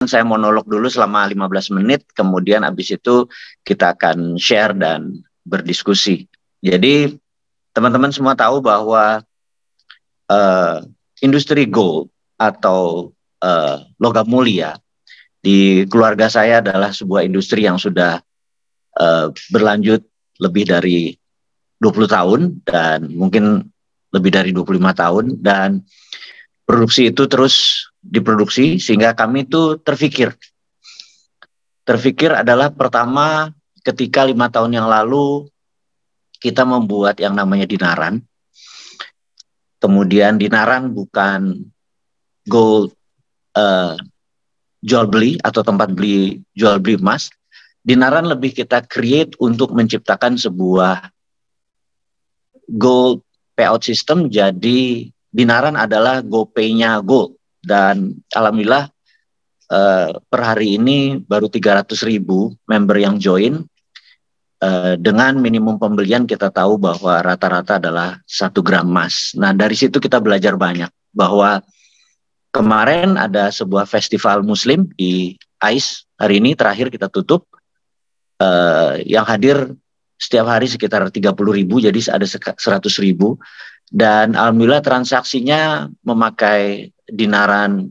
saya monolog dulu selama 15 menit, kemudian habis itu kita akan share dan berdiskusi. Jadi teman-teman semua tahu bahwa industri gold atau logam mulia di keluarga saya adalah sebuah industri yang sudah berlanjut lebih dari 20 tahun dan mungkin lebih dari 25 tahun, dan produksi itu terus diproduksi sehingga kami itu terfikir adalah pertama ketika 5 tahun yang lalu kita membuat yang namanya Dinaran. Kemudian Dinaran bukan gold jual beli atau tempat beli jual beli emas. Dinaran lebih kita create untuk menciptakan sebuah gold payout system. Jadi Dinaran adalah GoPay-nya gold, dan alhamdulillah per hari ini baru 300.000 member yang join. Dengan minimum pembelian kita tahu bahwa rata-rata adalah 1 gram emas. Nah dari situ kita belajar banyak bahwa kemarin ada sebuah festival muslim di AIS, hari ini terakhir kita tutup, yang hadir setiap hari sekitar 30.000, jadi ada 100.000, dan alhamdulillah transaksinya memakai Dinaran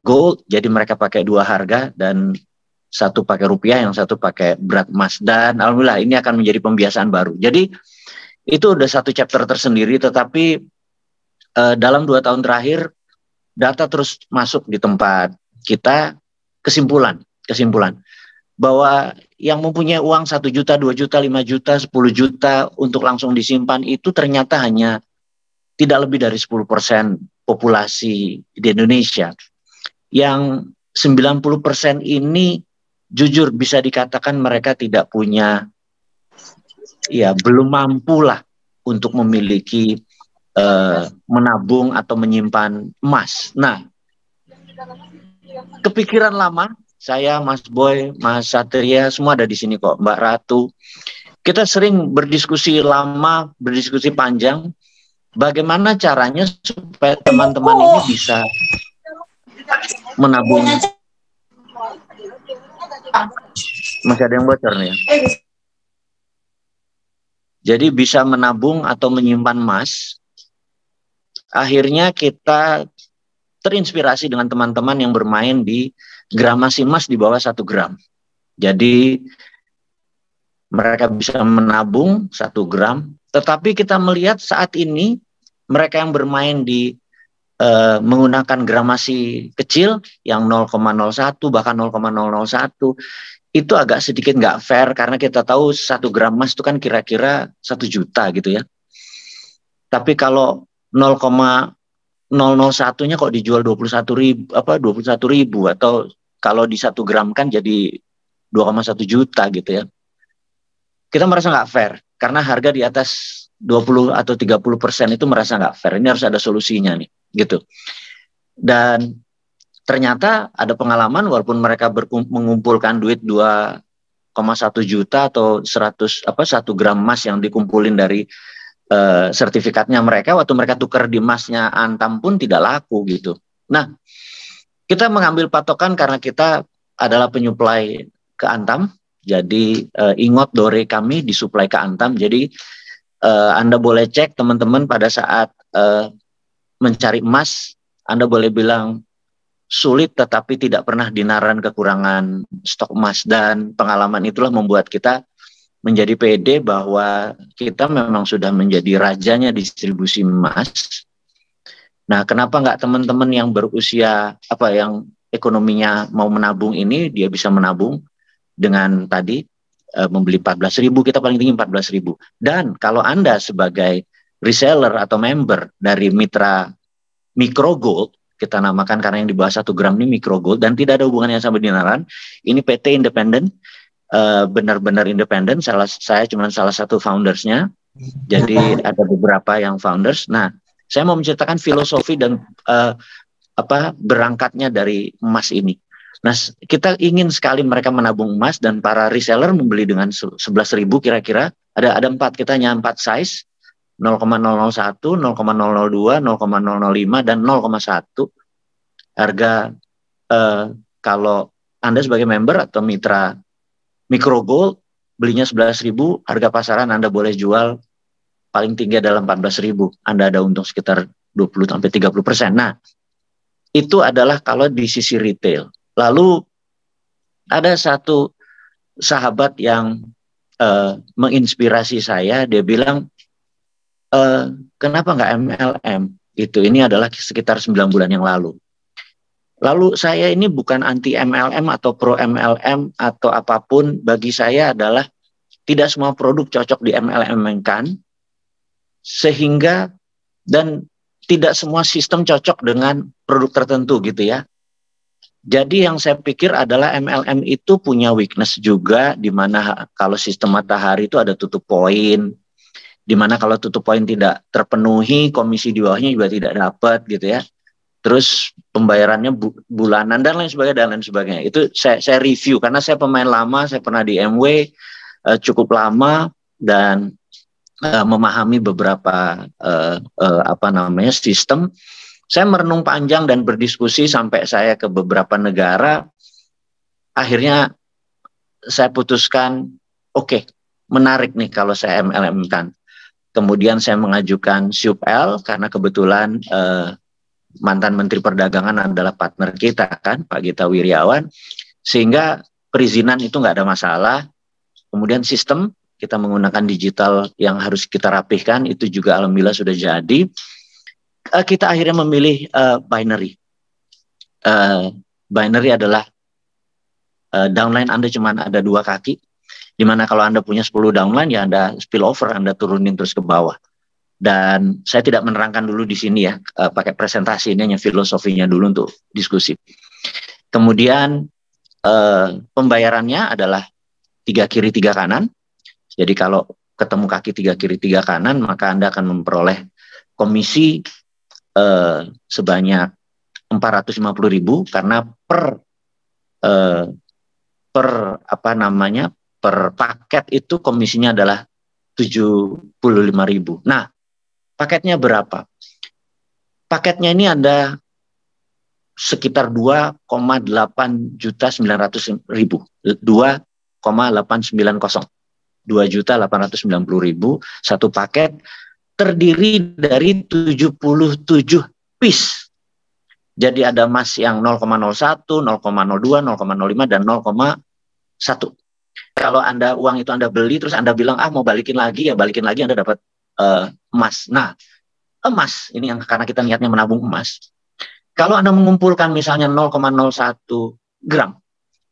gold, jadi mereka pakai 2 harga, dan satu pakai rupiah, yang satu pakai berat emas, dan alhamdulillah ini akan menjadi pembiasaan baru. Jadi itu udah satu chapter tersendiri, tetapi dalam 2 tahun terakhir data terus masuk di tempat kita. Kesimpulan bahwa yang mempunyai uang 1 juta, 2 juta, 5 juta, 10 juta untuk langsung disimpan itu ternyata hanya tidak lebih dari 10% populasi di Indonesia. Yang 90% ini jujur bisa dikatakan mereka tidak punya, ya belum mampu lah untuk memiliki menabung atau menyimpan emas. Nah, kepikiran lama, saya, Mas Boy, Mas Satria, semua ada di sini kok, Mbak Ratu. Kita sering berdiskusi lama, berdiskusi panjang, bagaimana caranya supaya teman-teman ini bisa menabung. Masih ada yang bocor nih ya. Jadi bisa menabung atau menyimpan emas. Akhirnya kita terinspirasi dengan teman-teman yang bermain di gramasi emas di bawah 1 gram. Jadi mereka bisa menabung 1 gram, tetapi kita melihat saat ini mereka yang bermain di menggunakan gramasi kecil yang 0,01 bahkan 0,001 itu agak sedikit nggak fair, karena kita tahu 1 gram emas itu kan kira-kira 1 juta gitu ya. Tapi kalau 0,001-nya kok dijual 21.000 atau kalau di 1 gram kan jadi 2,1 juta gitu ya. Kita merasa nggak fair karena harga di atas 20 atau 30% itu merasa nggak fair. Ini harus ada solusinya nih gitu. Dan ternyata ada pengalaman, walaupun mereka mengumpulkan duit 2,1 juta atau 1 gram emas yang dikumpulin dari sertifikatnya mereka, waktu mereka tukar di emasnya Antam pun tidak laku gitu. Nah, kita mengambil patokan karena kita adalah penyuplai ke Antam. Jadi ingot dore kami disuplai ke Antam. Jadi Anda boleh cek teman-teman pada saat mencari emas, Anda boleh bilang sulit tetapi tidak pernah Dinaran kekurangan stok emas, dan pengalaman itulah membuat kita menjadi pede bahwa kita memang sudah menjadi rajanya distribusi emas. Nah, kenapa nggak teman-teman yang berusia yang ekonominya mau menabung ini, dia bisa menabung dengan tadi membeli 14.000, kita paling tinggi 14.000. Dan kalau Anda sebagai reseller atau member dari mitra Micro Gold, kita namakan karena yang di bawah 1 gram ini Micro Gold dan tidak ada hubungannya sama Dinaran, ini PT independen, benar-benar independen. Saya cuma salah satu foundersnya, jadi ada beberapa yang founders. Nah, saya mau menceritakan filosofi dan berangkatnya dari emas ini. Nah, kita ingin sekali mereka menabung emas, dan para reseller membeli dengan 11.000 kira-kira. Ada 4, kita hanya 4 size, 0,001, 0,002, 0,005, dan 0,1. Harga kalau Anda sebagai member atau mitra Micro Gold, belinya 11.000, harga pasaran Anda boleh jual paling tinggi adalah 14.000. Anda ada untung sekitar 20-30%. Nah, itu adalah kalau di sisi retail. Lalu ada satu sahabat yang menginspirasi saya, dia bilang, kenapa nggak MLM? Itu ini adalah sekitar 9 bulan yang lalu. Lalu saya ini bukan anti MLM atau pro MLM atau apapun. Bagi saya adalah tidak semua produk cocok di MLM-kan, sehingga dan tidak semua sistem cocok dengan produk tertentu gitu ya. Jadi yang saya pikir adalah MLM itu punya weakness juga, di mana kalau sistem matahari itu ada tutup poin, di mana kalau tutup poin tidak terpenuhi, komisi di bawahnya juga tidak dapat gitu ya. Terus pembayarannya bulanan dan lain sebagainya. Itu saya review karena saya pemain lama, saya pernah di MW cukup lama dan memahami beberapa sistem. Saya merenung panjang dan berdiskusi sampai saya ke beberapa negara. Akhirnya saya putuskan, oke, menarik nih kalau saya MLM kan. Kemudian saya mengajukan SUPL karena kebetulan mantan Menteri Perdagangan adalah partner kita kan, Pak Gita Wirjawan, sehingga perizinan itu nggak ada masalah. Kemudian sistem kita menggunakan digital yang harus kita rapihkan, itu juga alhamdulillah sudah jadi. Kita akhirnya memilih binary. Binary adalah downline Anda cuma ada 2 kaki, dimana kalau Anda punya 10 downline ya Anda spillover, Anda turunin terus ke bawah. Dan saya tidak menerangkan dulu di sini ya, pakai presentasi ini hanya filosofinya dulu untuk diskusi. Kemudian pembayarannya adalah 3 kiri 3 kanan. Jadi kalau ketemu kaki 3 kiri 3 kanan, maka Anda akan memperoleh komisi sebanyak 450.000 karena per paket itu komisinya adalah 75.000. Nah, paketnya berapa? Paketnya ini ada sekitar 2,8.900.000. 2,890. 2.890.000 satu paket, terdiri dari 77 piece. Jadi ada emas yang 0,01, 0,02, 0,05 dan 0,1. Kalau uang itu Anda beli terus Anda bilang mau balikin lagi, ya balikin lagi, Anda dapat emas. Nah, emas ini yang karena kita niatnya menabung emas. Kalau Anda mengumpulkan misalnya 0,01 gram,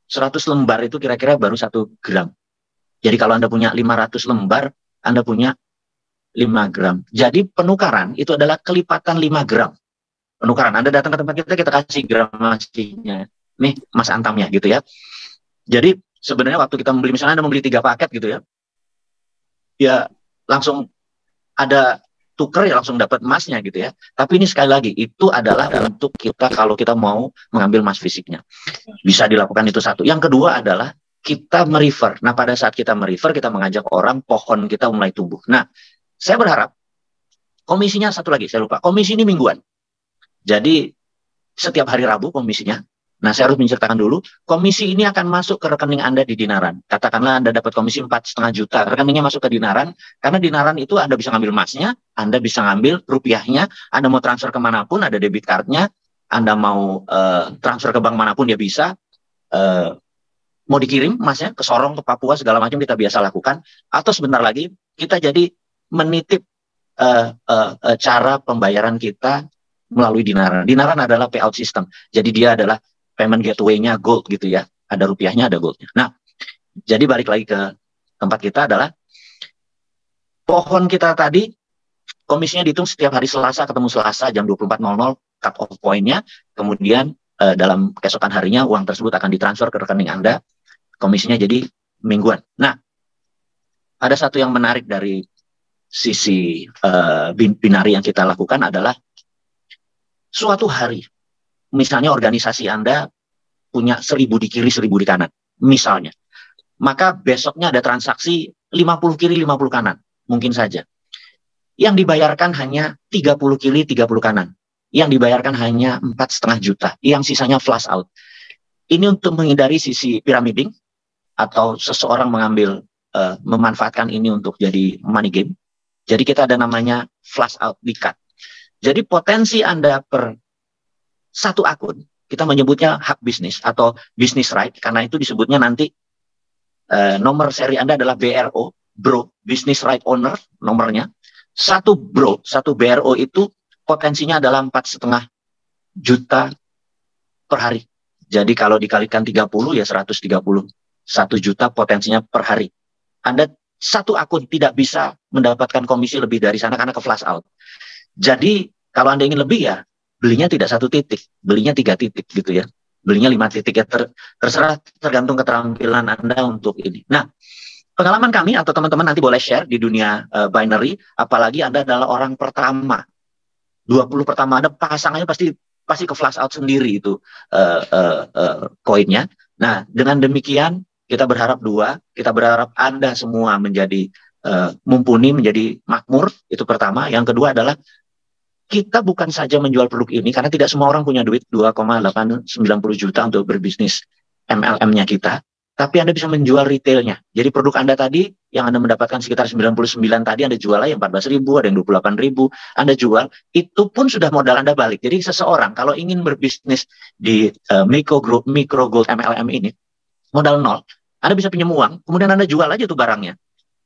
100 lembar itu kira-kira baru 1 gram. Jadi kalau Anda punya 500 lembar, Anda punya 5 gram. Jadi penukaran itu adalah kelipatan 5 gram. Penukaran, Anda datang ke tempat kita kasih gram emasnya. Nih, emas antamnya gitu ya. Jadi sebenarnya waktu kita membeli, misalnya Anda membeli 3 paket gitu ya, ya langsung ada tuker, ya langsung dapat emasnya gitu ya. Tapi ini sekali lagi, itu adalah untuk kita kalau kita mau mengambil emas fisiknya. Bisa dilakukan itu satu. Yang kedua adalah kita merefer. Nah, pada saat kita merefer, kita mengajak orang, pohon kita mulai tumbuh. Nah, saya berharap komisinya satu lagi, saya lupa. Komisi ini mingguan. Jadi setiap hari Rabu komisinya. Nah, saya harus menceritakan dulu, komisi ini akan masuk ke rekening Anda di Dinaran. Katakanlah Anda dapat komisi 4,5 juta, rekeningnya masuk ke Dinaran, karena Dinaran itu Anda bisa ngambil emasnya, Anda bisa ngambil rupiahnya, Anda mau transfer kemanapun, ada debit cardnya, Anda mau transfer ke bank manapun dia bisa, mau dikirim emasnya ke Sorong, ke Papua, segala macam kita biasa lakukan, atau sebentar lagi kita jadi menitip cara pembayaran kita melalui Dinaran. Dinaran adalah payout system, jadi dia adalah payment gateway-nya gold gitu ya. Ada rupiahnya, ada goldnya. Nah, jadi balik lagi ke tempat kita adalah pohon kita tadi, komisinya dihitung setiap hari Selasa, ketemu Selasa jam 24.00, cut off point-nya. Kemudian dalam keesokan harinya uang tersebut akan ditransfer ke rekening Anda. Komisinya jadi mingguan. Nah, ada satu yang menarik dari sisi binari yang kita lakukan adalah suatu hari, misalnya organisasi Anda punya 1.000 di kiri, 1.000 di kanan, misalnya. Maka besoknya ada transaksi 50 kiri, 50 kanan. Mungkin saja. Yang dibayarkan hanya 30 kiri, 30 kanan. Yang dibayarkan hanya 4,5 juta. Yang sisanya flush out. ini untuk menghindari sisi pyramiding atau seseorang memanfaatkan ini untuk jadi money game. Jadi kita ada namanya flush out di cut. Jadi potensi Anda per satu akun, kita menyebutnya hak bisnis atau business right, karena itu disebutnya nanti nomor seri Anda adalah BRO, Bro, Business Right Owner, nomornya. Satu BRO itu potensinya adalah 4,5 juta per hari. Jadi kalau dikalikan 30 ya 131 juta potensinya per hari. Anda satu akun tidak bisa mendapatkan komisi lebih dari sana karena ke flash out. Jadi kalau Anda ingin lebih ya belinya tidak 1 titik, belinya 3 titik gitu ya. Belinya 5 titik ya terserah, tergantung keterampilan Anda untuk ini. Nah, pengalaman kami atau teman-teman nanti boleh share di dunia binary, apalagi Anda adalah orang pertama. 20 pertama Anda pasangannya pasti ke flash out sendiri itu koinnya. Nah, dengan demikian kita berharap kita berharap Anda semua menjadi mumpuni, menjadi makmur, itu pertama. Yang kedua adalah kita bukan saja menjual produk ini, karena tidak semua orang punya duit 2,890 juta untuk berbisnis MLM-nya kita, tapi Anda bisa menjual retailnya. Jadi produk Anda tadi, yang Anda mendapatkan sekitar 99 tadi, Anda jual yang 14.000, ada yang 28.000, Anda jual, itu pun sudah modal Anda balik. Jadi seseorang kalau ingin berbisnis di micro gold MLM ini, modal nol, Anda bisa pinjam uang, kemudian Anda jual aja tuh barangnya.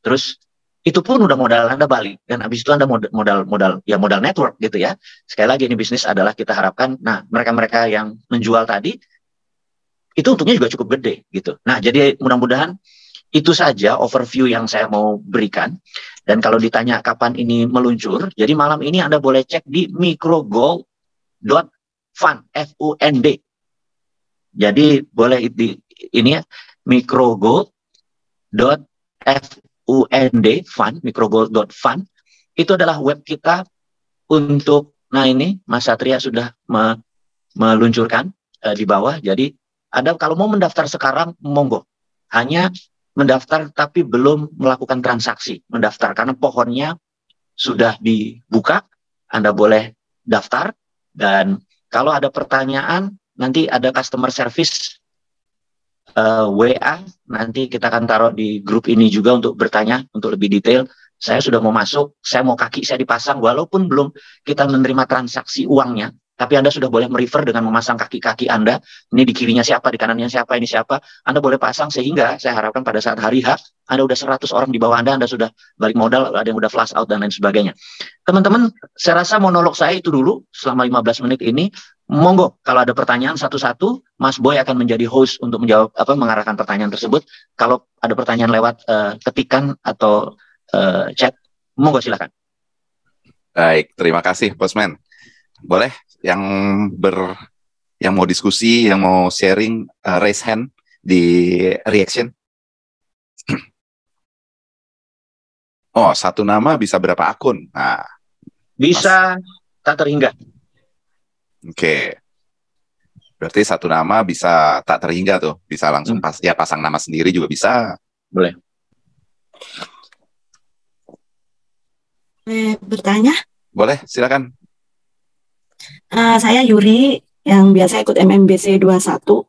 Terus itu pun udah modal Anda balik, dan habis itu Anda modal network gitu ya. Sekali lagi ini bisnis adalah kita harapkan, nah mereka-mereka yang menjual tadi itu untungnya juga cukup gede gitu. Nah, jadi mudah-mudahan itu saja overview yang saya mau berikan. Dan kalau ditanya kapan ini meluncur, jadi malam ini Anda boleh cek di microgold.fund, F-U-N-D. Jadi boleh ini ya, microgold.fund, microgold.fund. Itu adalah web kita untuk, nah ini Mas Satria sudah meluncurkan di bawah. Jadi Anda kalau mau mendaftar sekarang, monggo. Hanya mendaftar tapi belum melakukan transaksi. Mendaftar karena pohonnya sudah dibuka, Anda boleh daftar. Dan kalau ada pertanyaan, nanti ada customer service WA, nanti kita akan taruh di grup ini juga untuk bertanya, untuk lebih detail. Saya sudah mau masuk, saya mau kaki saya dipasang, walaupun belum kita menerima transaksi uangnya, tapi Anda sudah boleh merefer dengan memasang kaki-kaki Anda. Ini di kirinya siapa, di kanannya siapa, ini siapa. Anda boleh pasang sehingga saya harapkan pada saat hari H, Anda udah 100 orang di bawah Anda sudah balik modal, ada yang udah flash out dan lain sebagainya. Teman-teman, saya rasa monolog saya itu dulu selama 15 menit ini. Monggo, kalau ada pertanyaan satu-satu, Mas Boy akan menjadi host untuk menjawab mengarahkan pertanyaan tersebut. Kalau ada pertanyaan lewat ketikan atau chat, monggo silakan. Baik, terima kasih Bosman. Boleh yang mau diskusi, yang mau sharing, raise hand di reaction. Oh, satu nama bisa berapa akun? Nah, bisa tak terhingga. Oke. Berarti satu nama bisa tak terhingga tuh, bisa langsung pasang nama sendiri juga bisa. Boleh. Bertanya? Boleh, silakan. Saya Yuri, yang biasa ikut MMBC 21,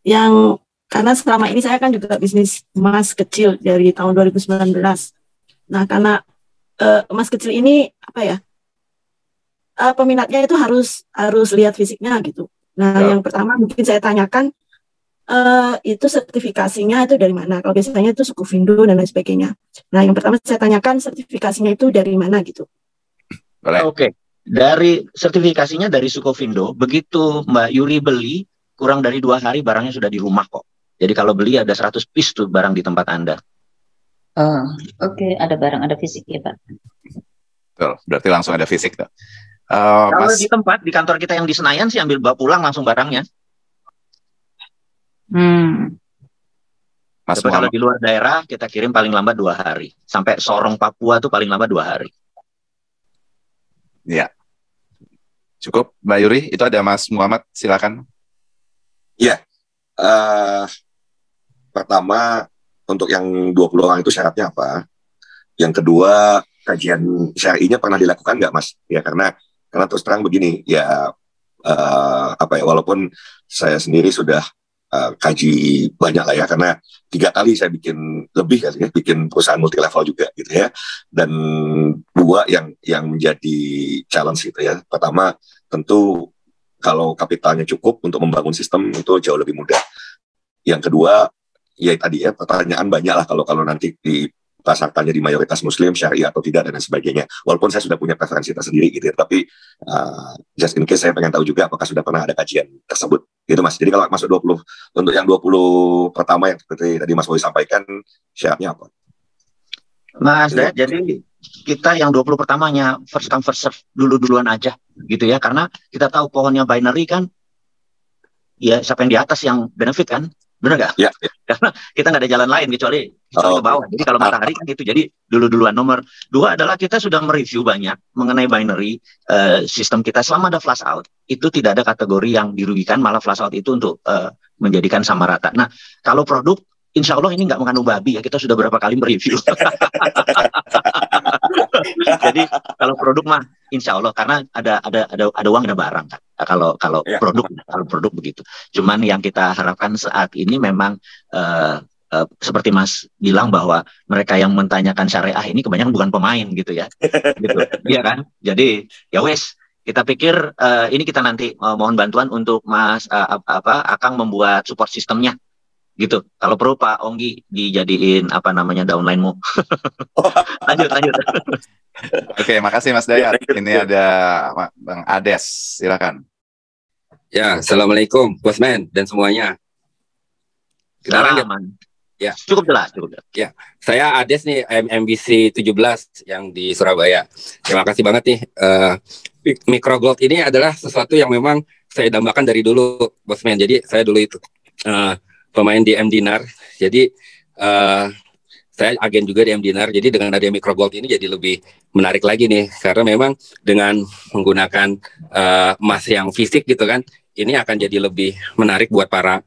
yang karena selama ini saya kan juga bisnis emas kecil dari tahun 2019. Nah, karena emas kecil ini peminatnya itu harus lihat fisiknya gitu. Nah, yang pertama mungkin saya tanyakan itu sertifikasinya itu dari mana? Kalau biasanya itu Sukufindo dan lain sebagainya. Nah, yang pertama saya tanyakan sertifikasinya itu dari mana gitu. Oke. Dari sertifikasinya dari Sukovindo, begitu Mbak Yuri beli, kurang dari 2 hari barangnya sudah di rumah kok. Jadi kalau beli ada 100 piece tuh barang di tempat Anda. Oke, ada barang, ada fisik ya Pak. Betul, berarti langsung ada fisik tuh. Kalau di tempat, di kantor kita yang di Senayan sih ambil bawa pulang langsung barangnya. Tapi kalau di luar daerah kita kirim paling lambat 2 hari. Sampai Sorong Papua tuh paling lambat 2 hari. Ya. Cukup, Mbak Yuri. Itu ada Mas Muhammad, silakan. Ya. Pertama, untuk yang 20 orang itu syaratnya apa? Yang kedua, kajian syar'inya pernah dilakukan nggak, Mas? Ya, karena terus terang begini, ya walaupun saya sendiri sudah kaji banyak lah ya, karena 3 kali saya bikin lebih kan ya, bikin perusahaan multi level juga gitu ya. Dan 2 yang menjadi challenge gitu ya. Pertama tentu kalau kapitalnya cukup untuk membangun sistem itu jauh lebih mudah. Yang kedua ya tadi ya, pertanyaan banyak lah kalau nanti dipasarkannya di mayoritas muslim, syariah atau tidak dan lain sebagainya. Walaupun saya sudah punya preferensi tersendiri gitu ya, tapi just in case saya pengen tahu juga apakah sudah pernah ada kajian tersebut. Gitu Mas. Jadi kalau masuk 20, untuk yang 20 pertama yang seperti tadi Mas Boy sampaikan, syaratnya apa? Mas Dayat, jadi kita yang 20 pertamanya first come first serve duluan aja gitu ya, karena kita tahu pohonnya binary kan, ya siapa yang di atas yang benefit kan, benar nggak? Ya. Karena kita nggak ada jalan lain kecuali ke bawah. Jadi kalau matahari kan gitu, jadi duluan. Nomor 2 adalah kita sudah mereview banyak mengenai binary sistem kita. Selama ada flash out, itu tidak ada kategori yang dirugikan, malah flash out itu untuk menjadikan sama rata. Nah, kalau produk, insya Allah ini nggak mengandung babi ya, kita sudah berapa kali mereview. Jadi kalau produk mah insya Allah, karena ada uang ada barang kan. Kalau produk begitu. Cuman yang kita harapkan saat ini memang seperti Mas bilang bahwa mereka yang mentanyakan syariah ini kebanyakan bukan pemain gitu ya. Gitu. Iya kan? Jadi ya wes, kita pikir ini kita nanti mohon bantuan untuk Mas Akang membuat support sistemnya. Gitu. Kalau perlu Pak Onggi dijadiin downline-mu. lanjut. Oke, makasih Mas Dayat. Ini ada Bang Ades, silakan. Ya, assalamualaikum Bosman dan semuanya. Kenalan ya. Cukup jelas. Ya, saya Ades nih, MBC 17 yang di Surabaya. Terima kasih banget nih. Microgold ini adalah sesuatu yang memang saya dambakan dari dulu, Bosman. Jadi saya dulu itu pemain di M-Dinar. Jadi saya agen juga di M-Dinar. Jadi dengan adanya Microgold ini jadi lebih menarik lagi nih, karena memang dengan menggunakan emas yang fisik gitu kan, ini akan jadi lebih menarik buat para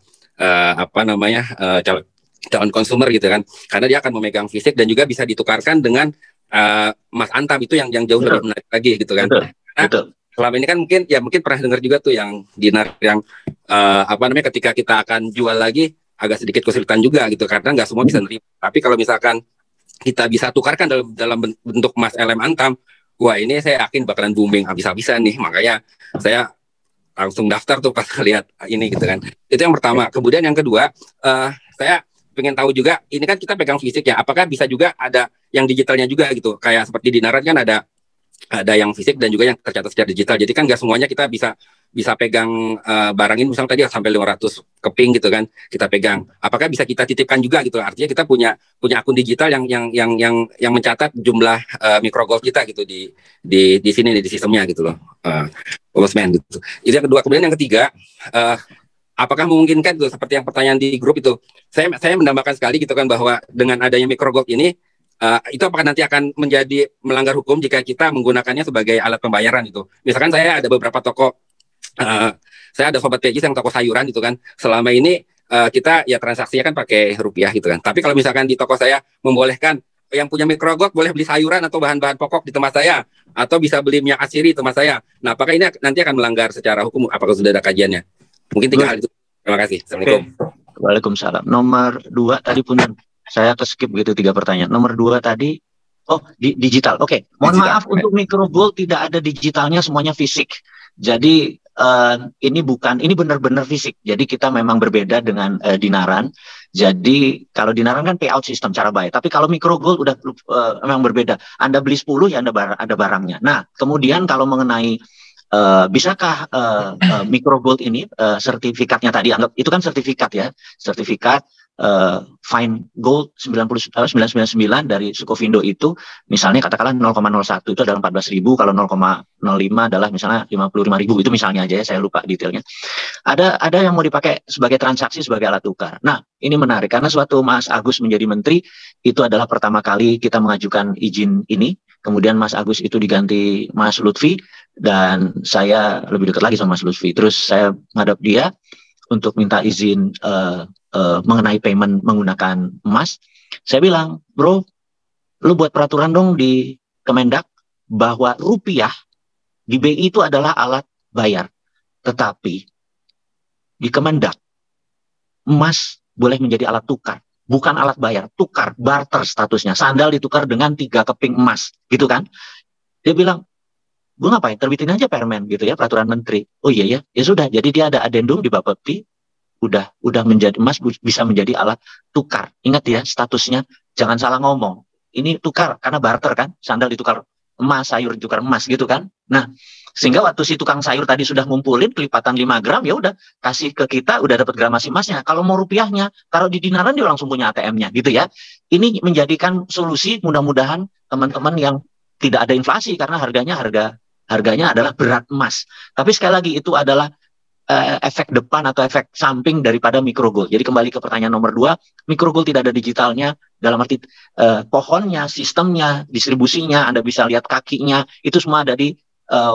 calon konsumer gitu kan, karena dia akan memegang fisik dan juga bisa ditukarkan dengan emas antam itu yang jauh lebih menarik lagi gitu kan. Betul. Selama ini kan mungkin pernah dengar juga tuh yang dinar yang ketika kita akan jual lagi agak sedikit kesulitan juga gitu, karena nggak semua bisa nerima. Tapi kalau misalkan kita bisa tukarkan dalam bentuk emas LM antam, wah ini saya yakin bakalan booming habis-habisan nih. Makanya saya langsung daftar tuh pas lihat ini gitu kan. Itu yang pertama. Kemudian yang kedua, saya pengen tahu juga, ini kan kita pegang fisik ya, apakah bisa juga ada yang digitalnya juga gitu, kayak seperti di Naran kan ada yang fisik dan juga yang tercatat secara digital. Jadi kan nggak semuanya kita bisa pegang barang ini, misalnya tadi sampai 500 keping gitu kan kita pegang. Apakah bisa kita titipkan juga gitu? Artinya kita punya akun digital yang mencatat jumlah microgold kita gitu di sini di sistemnya gitu loh. Bosman gitu. Itu yang kedua. Kemudian yang ketiga, apakah memungkinkan tuh seperti yang pertanyaan di grup itu? Saya mendambakan sekali gitu kan bahwa dengan adanya microgold ini itu apakah nanti akan menjadi melanggar hukum jika kita menggunakannya sebagai alat pembayaran itu? Misalkan saya ada beberapa toko, saya ada sobat pejis yang toko sayuran gitu kan. Selama ini kita ya transaksinya kan pakai rupiah gitu kan. Tapi kalau misalkan di toko saya membolehkan yang punya microgold boleh beli sayuran atau bahan-bahan pokok di tempat saya, atau bisa beli minyak asiri di tempat saya. Nah, apakah ini nanti akan melanggar secara hukum? Apakah sudah ada kajiannya? Mungkin 3 hal itu. Terima kasih. Assalamualaikum. Waalaikumsalam. Nomor 2 tadi pun saya skip gitu 3 pertanyaan. Nomor 2 tadi, digital. Oke. Mohon maaf untuk microgold tidak ada digitalnya, semuanya fisik. Jadi ini benar-benar fisik. Jadi kita memang berbeda dengan dinaran. Jadi kalau dinaran kan payout sistem cara bayar. Tapi kalau microgold udah memang berbeda. Anda beli 10 ya ada barangnya. Nah, kemudian kalau mengenai bisakah microgold ini sertifikatnya tadi anggap itu kan sertifikat ya, sertifikat fine gold 999 dari Sukovindo itu misalnya katakanlah 0,01 itu adalah 14.000, kalau 0,05 adalah misalnya 55.000, itu misalnya aja ya, saya lupa detailnya. Ada yang mau dipakai sebagai transaksi sebagai alat tukar. Nah, ini menarik karena suatu Mas Agus menjadi menteri itu adalah pertama kali kita mengajukan izin ini. Kemudian Mas Agus itu diganti Mas Lutfi dan saya lebih dekat lagi sama Mas Lutfi. Terus saya ngadap dia untuk minta izin mengenai payment menggunakan emas. Saya bilang, bro, lu buat peraturan dong di Kemendak bahwa rupiah di BI itu adalah alat bayar. Tetapi di Kemendak emas boleh menjadi alat tukar, bukan alat bayar, tukar, barter statusnya. Sandal ditukar dengan 3 keping emas, gitu kan? Dia bilang, gue ngapain? Terbitin aja permen gitu ya, peraturan menteri. Oh iya ya, ya sudah. Jadi dia ada adendum di Bapepti, udah menjadi emas bisa menjadi alat tukar. Ingat ya statusnya, jangan salah ngomong. Ini tukar karena barter kan, sandal ditukar emas, sayur ditukar emas gitu kan. Nah, sehingga waktu si tukang sayur tadi sudah ngumpulin kelipatan 5 gram, ya udah kasih ke kita, udah dapat gramasi emasnya. Kalau mau rupiahnya, taruh di dinaran dia langsung punya ATM-nya gitu ya. Ini menjadikan solusi, mudah-mudahan teman-teman yang tidak ada inflasi karena harganya adalah berat emas. Tapi sekali lagi itu adalah efek depan atau efek samping daripada microgold. Jadi kembali ke pertanyaan nomor 2, microgold tidak ada digitalnya, dalam arti pohonnya, sistemnya, distribusinya, Anda bisa lihat kakinya, itu semua ada di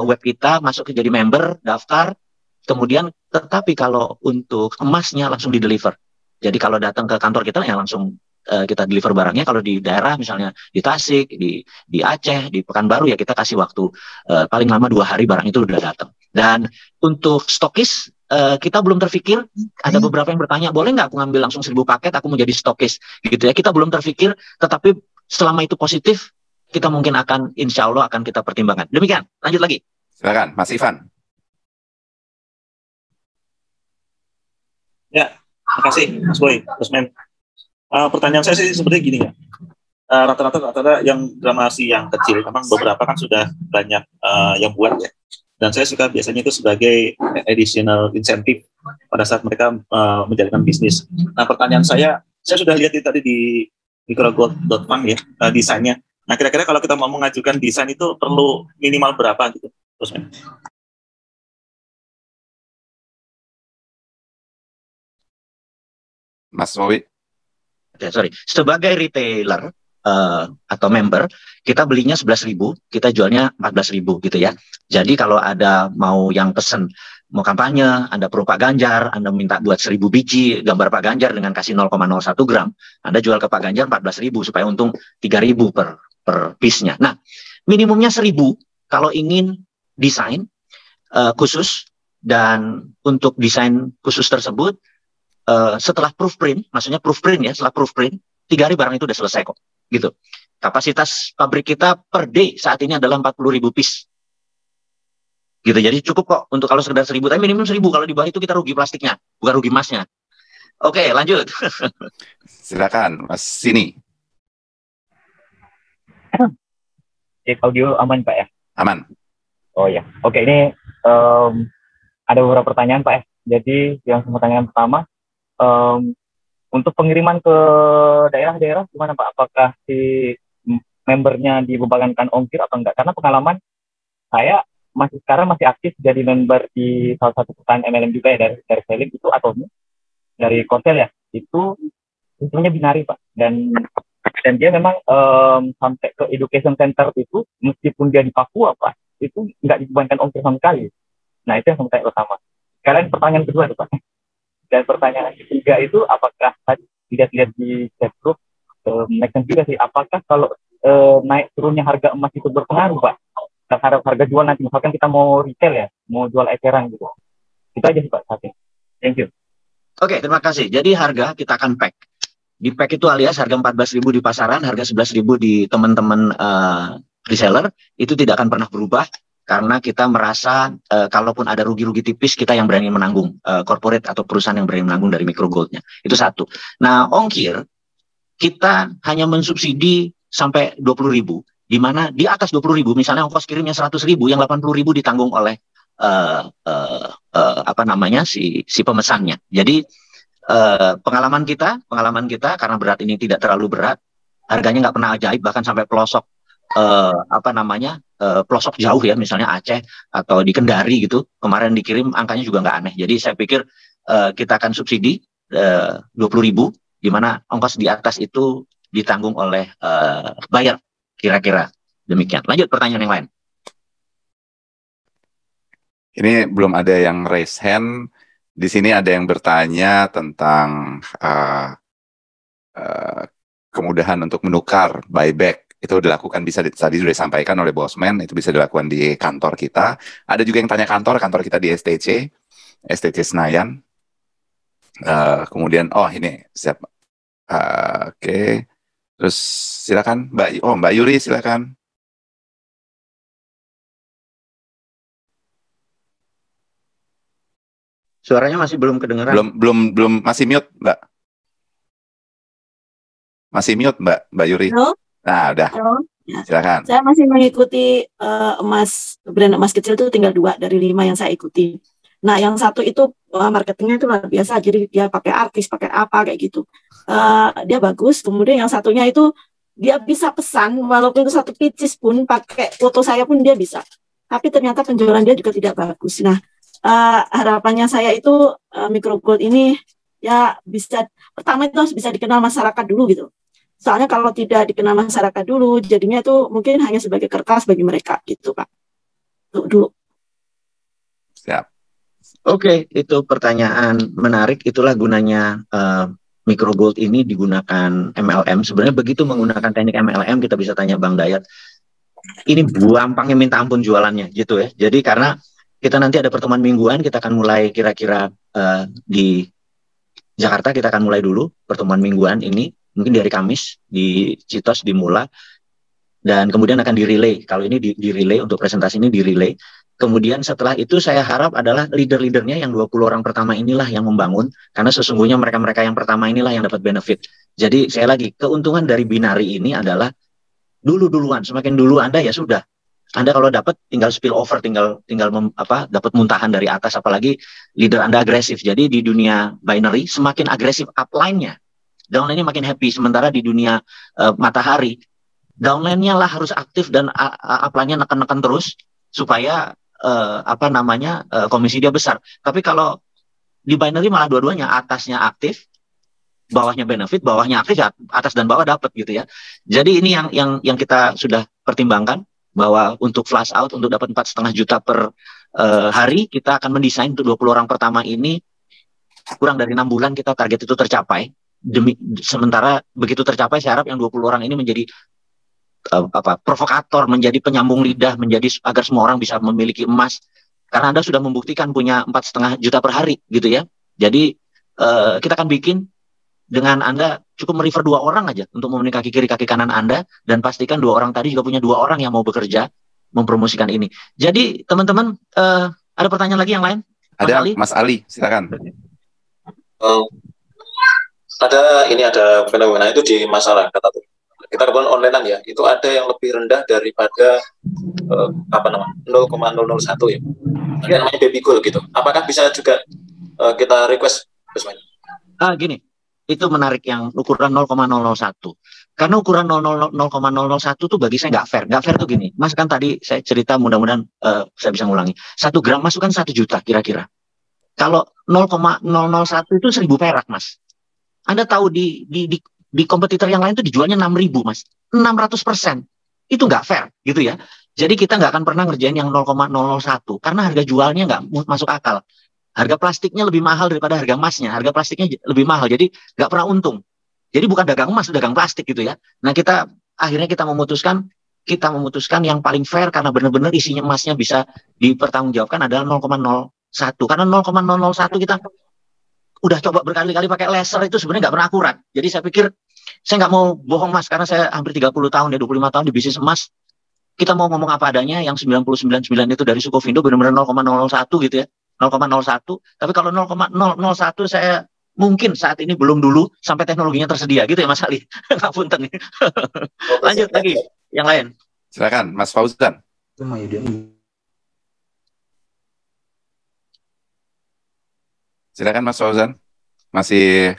web kita, masuk ke jadi member, daftar, kemudian tetapi kalau untuk emasnya langsung di-deliver. Jadi kalau datang ke kantor kita ya langsung kita deliver barangnya. Kalau di daerah misalnya di Tasik, di Aceh, di Pekanbaru ya kita kasih waktu paling lama 2 hari barang itu udah datang. Dan untuk stokis kita belum terpikir. Ada beberapa yang bertanya, boleh nggak aku ngambil langsung 1000 paket, aku mau jadi stokis gitu ya. Kita belum terpikir, tetapi selama itu positif, kita mungkin akan, insya Allah akan kita pertimbangkan. Demikian, lanjut lagi. Silakan, Mas Ivan. Ya, terima kasih Mas Boy, Mas Men. Pertanyaan saya sih sebenarnya gini ya. Rata-rata yang gramasi yang kecil, memang beberapa kan sudah banyak yang buat ya. Dan saya suka biasanya itu sebagai additional incentive pada saat mereka menjalankan bisnis. Nah, pertanyaan saya sudah lihat tadi di microgold.fund ya, desainnya. Nah, kira-kira kalau kita mau mengajukan desain itu perlu minimal berapa gitu, Terus, Men? Mas Bowie. Sorry, sebagai retailer atau member, kita belinya 11.000, kita jualnya 14.000 gitu ya. Jadi kalau ada mau yang pesen, mau kampanye, Anda perlu Pak Ganjar, Anda minta buat 1.000 biji gambar Pak Ganjar dengan kasih 0,01 gram, Anda jual ke Pak Ganjar 14.000 supaya untung 3.000 per piece-nya. Nah, minimumnya 1.000 kalau ingin desain khusus, dan untuk desain khusus tersebut setelah proofprint, maksudnya proofprint ya, setelah proofprint 3 hari barang itu udah selesai kok, gitu. Kapasitas pabrik kita per day saat ini adalah 40.000 piece, gitu. Jadi cukup kok untuk kalau sekedar 1.000, tapi minimum 1.000. Kalau di bawah itu kita rugi plastiknya, bukan rugi emasnya. Oke, lanjut. Silakan, Mas Sini. Audio aman Pak ya? Aman. Oh ya, oke, ini ada beberapa pertanyaan Pak ya. Jadi yang pertanyaan pertama, untuk pengiriman ke daerah-daerah gimana Pak? Apakah si membernya dibebankan ongkir atau enggak? Karena pengalaman saya sekarang masih aktif jadi member di salah satu perusahaan MLM juga ya, dari selling itu atau dari Korsel ya, itu sistemnya binari Pak, dan dia memang sampai ke education center itu meskipun dia di Papua Pak, itu nggak dibebankan ongkir sama sekali. Nah itu yang sampai pertama. Kalian pertanyaan kedua tuh Pak. Dan pertanyaan ketiga itu, apakah tadi lihat di chat group, make sense juga sih, apakah kalau naik turunnya harga emas itu berpengaruh Pak terhadap harga jual nanti, misalkan kita mau retail ya, mau jual eceran gitu. Itu aja sih Pak saat ini. Thank you. Oke, terima kasih. Jadi harga kita akan pack. Di pack itu alias harga 14.000 di pasaran, harga 11.000 di teman-teman reseller, itu tidak akan pernah berubah. Karena kita merasa kalaupun ada rugi-rugi tipis, kita yang berani menanggung, corporate atau perusahaan yang berani menanggung dari microgoldnya. Itu satu. Nah, ongkir kita hanya mensubsidi sampai 20.000, di mana di atas 20.000, misalnya ongkos kirimnya 100.000, yang 80.000 ditanggung oleh si pemesannya. Jadi pengalaman kita karena berat ini tidak terlalu berat, harganya nggak pernah ajaib, bahkan sampai pelosok pelosok jauh ya, misalnya Aceh atau di Kendari gitu, kemarin dikirim angkanya juga nggak aneh. Jadi saya pikir kita akan subsidi 20.000, di mana ongkos di atas itu ditanggung oleh buyer, kira-kira demikian. Lanjut pertanyaan yang lain. Ini belum ada yang raise hand. Di sini ada yang bertanya tentang kemudahan untuk menukar buyback. Itu dilakukan, bisa tadi sudah disampaikan oleh Bosman, itu bisa dilakukan di kantor kita. Ada juga yang tanya kantor kita di STC Senayan. Kemudian ini siap. Oke. Terus silakan Mbak Yuri, silakan. Suaranya masih belum kedengeran. Belum masih mute, Mbak. Masih mute, Mbak Yuri. Halo? Nah, udah. Halo? Ya. Silakan. Saya masih mengikuti brand emas kecil itu tinggal 2 dari 5 yang saya ikuti. Nah, yang satu itu marketingnya itu luar biasa, jadi dia pakai artis, pakai apa kayak gitu. Dia bagus. Kemudian yang satunya itu dia bisa pesan, walaupun itu satu pieces pun pakai foto saya pun dia bisa. Tapi ternyata penjualan dia juga tidak bagus. Nah, harapannya saya itu Micro Gold ini ya bisa, pertama itu harus bisa dikenal masyarakat dulu gitu. Soalnya kalau tidak dikenal masyarakat dulu, jadinya itu mungkin hanya sebagai kertas bagi mereka gitu, Pak. Dulu. Siap. Oke, itu pertanyaan menarik. Itulah gunanya Micro Gold ini digunakan MLM. Sebenarnya begitu menggunakan teknik MLM, kita bisa tanya Bang Dayat. Ini gampangnya minta ampun jualannya gitu ya. Jadi karena kita nanti ada pertemuan mingguan, kita akan mulai kira-kira di Jakarta, kita akan mulai dulu pertemuan mingguan ini. Mungkin di hari Kamis di Citos di Mula, dan kemudian akan di-relay. Kalau ini di-relay untuk presentasi ini di-relay. Kemudian setelah itu saya harap adalah leader-leadernya yang 20 orang pertama inilah yang membangun, karena sesungguhnya mereka-mereka yang pertama inilah yang dapat benefit. Jadi saya lagi, keuntungan dari binari ini adalah duluan, semakin dulu Anda ya sudah. Anda kalau dapat tinggal spill over, tinggal dapat muntahan dari atas, apalagi leader Anda agresif. Jadi di dunia binary semakin agresif upline-nya, downline-nya makin happy. Sementara di dunia matahari, downline-nya lah harus aktif dan upline-nya neken-neken terus supaya komisi dia besar. Tapi kalau di binary malah dua-duanya, atasnya aktif, bawahnya benefit, bawahnya aktif, atas dan bawah dapat gitu ya. Jadi ini yang kita sudah pertimbangkan, bahwa untuk flash out, untuk dapat 4,5 juta per hari, kita akan mendesain untuk 20 orang pertama ini kurang dari 6 bulan kita target itu tercapai. Sementara begitu tercapai, saya harap yang 20 orang ini menjadi provokator, menjadi penyambung lidah, menjadi agar semua orang bisa memiliki emas. Karena Anda sudah membuktikan punya 4,5 juta per hari gitu ya. Jadi kita akan bikin dengan Anda cukup merefer 2 orang aja untuk memenuhi kaki kiri kaki kanan Anda, dan pastikan 2 orang tadi juga punya 2 orang yang mau bekerja mempromosikan ini. Jadi teman-teman, ada pertanyaan lagi yang lain? Mas Ali, silakan. Ada fenomena itu di masyarakat atau kita kebetulan onlinean ya, itu ada yang lebih rendah daripada 0,001 ya. Ada namanya baby goal gitu. Apakah bisa juga kita request Gusman? Gini, itu menarik yang ukuran 0,001. Karena ukuran 0,001 tuh bagi saya nggak fair. Nggak fair tuh gini, Mas kan tadi saya cerita, mudah-mudahan saya bisa ngulangi. 1 gram Mas kan 1 juta kira-kira. Kalau 0,001 itu 1.000 perak Mas. Anda tahu di kompetitor yang lain tuh dijualnya 6.000 Mas. 600%. Itu nggak fair gitu ya. Jadi kita nggak akan pernah ngerjain yang 0,001 karena harga jualnya nggak masuk akal. Harga plastiknya lebih mahal daripada harga emasnya. Harga plastiknya lebih mahal, jadi nggak pernah untung. Jadi bukan dagang emas, dagang plastik gitu ya. Nah akhirnya kita memutuskan yang paling fair, karena benar-benar isinya emasnya bisa dipertanggungjawabkan adalah 0,01. Karena 0,001 kita udah coba berkali-kali pakai laser, itu sebenarnya nggak pernah akurat. Jadi saya pikir, saya nggak mau bohong Mas, karena saya hampir 30 tahun ya, 25 tahun di bisnis emas. Kita mau ngomong apa adanya, yang 99,9 itu dari Sukovindo benar-benar 0,01 gitu ya. 0,01, tapi kalau 0,001 saya mungkin saat ini belum dulu sampai teknologinya tersedia gitu ya Mas Ali. Ngapunten nih. Lanjut lagi yang lain. Silakan Mas Fauzan. Silakan Mas Fauzan. Masih.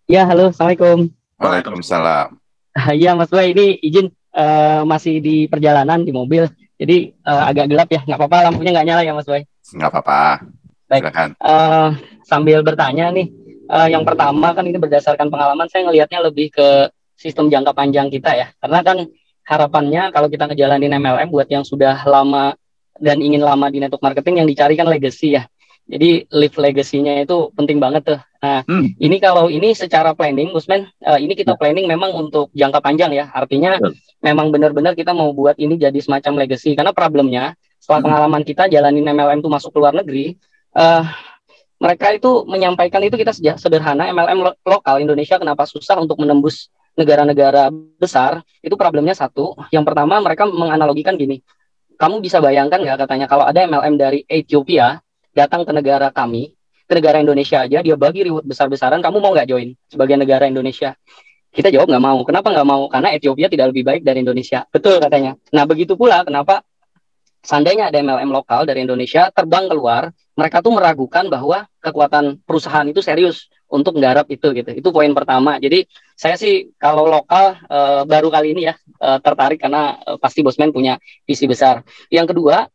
Ya, halo, Assalamualaikum. Waalaikumsalam. Ya Mas Boy, ini izin masih di perjalanan di mobil. Jadi agak gelap ya, nggak apa-apa, lampunya nggak nyala ya Mas Boy? Nggak apa-apa. Baik. Sambil bertanya nih, yang pertama kan ini berdasarkan pengalaman, saya ngelihatnya lebih ke sistem jangka panjang kita ya. Karena kan harapannya kalau kita ngejalanin MLM buat yang sudah lama dan ingin lama di network marketing, yang dicari kan legacy ya. Jadi live legacy-nya itu penting banget tuh. Nah, ini kalau ini secara planning, Gusman, ini kita planning memang untuk jangka panjang ya. Artinya memang benar-benar kita mau buat ini jadi semacam legacy. Karena problemnya, setelah pengalaman kita jalanin MLM itu masuk ke luar negeri, mereka itu menyampaikan itu kita sederhana, MLM lokal Indonesia kenapa susah untuk menembus negara-negara besar, itu problemnya satu. Yang pertama mereka menganalogikan gini, kamu bisa bayangkan nggak katanya kalau ada MLM dari Ethiopia datang ke negara kami, ke negara Indonesia aja, dia bagi reward besar-besaran, kamu mau nggak join sebagai negara Indonesia? Kita jawab nggak mau. Kenapa nggak mau? Karena Ethiopia tidak lebih baik dari Indonesia. Betul katanya. Nah begitu pula kenapa seandainya ada MLM lokal dari Indonesia terbang keluar, mereka tuh meragukan bahwa kekuatan perusahaan itu serius untuk menggarap itu gitu. Itu poin pertama. Jadi saya sih kalau lokal baru kali ini ya tertarik karena pasti Bosman punya visi besar. Yang kedua